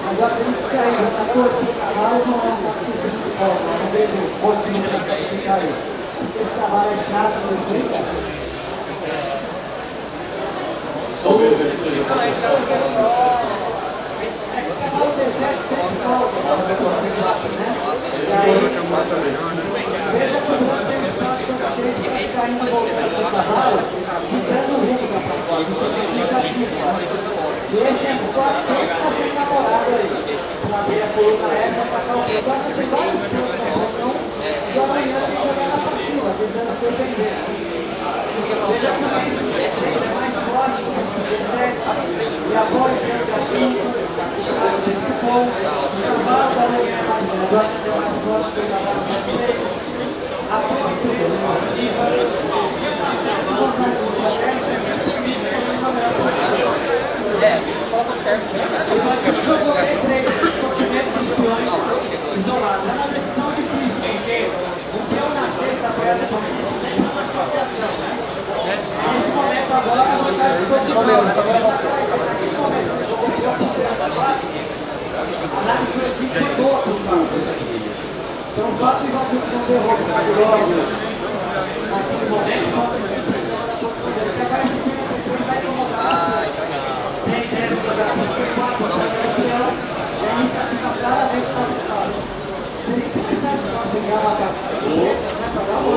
Mas eu acredito que aí, essa coisa do cavalo não é um sacrifício muito bom, eu não vejo motivo para sacrificar aí. Acho que esse cavalo é chato desse jeito, cara. Talvez ele seja uma É que o cavalo D7 sempre causa nossa possibilidade, né? E aí, veja que o branco tem espaço suficiente para ficar indo e voltando com o cavalo, ditando rumos a partida. Isso é uma iniciativa. E exemplo, pode ser que está sendo namorado aí, para ver a coluna F e atacar o pé. Agora tem vários pontos na posição do amanhã a gente jogar na passiva, tentando se defender. Veja que o príncipe C3 é mais forte que o príncipe D7, e a bola em campo de A5, chamado príncipe bom, o cavalo da aranha é mais forte que o cavalo de A6, a torre presa é passiva, e tem uma série de vantagens estratégicas que permitem a uma melhor posição. O jogo B3, ficou com medo dos peões isolados. É uma decisão difícil, porque o peão na sexta perde para o príncipe sempre é uma sorteação, né? Nesse momento agora, a vantagem ficou de bola. Naquele momento que ele jogou o peão para o peão da 4, a análise do E5 foi boa para o carro. Então o fato de Ivatic não derrotar logo naquele momento pode ser na posição dele, porque agora esse peão C3 vai incomodar bastante. Tem ideia de jogar com o C4, atrapalhar o peão, e a iniciativa claramente está no caso. Seria interessante conseguir uma partida de letras, né, para dar uma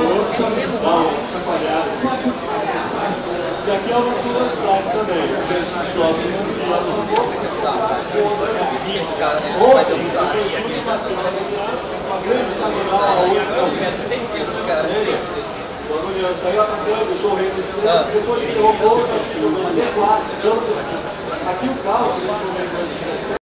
chacoalhada. Pode pagar fácil. E aqui é uma curiosidade também, a gente sofre um dia no corpo, Esse cara, né? Vai ontem, derrubar. eu chute uma grande caminhada, Esse cara. o Agoniano saiu atacando, deixou o reino do centro, depois ele derrubou, a gente jogou no D4, então assim, aqui o caos nesse momento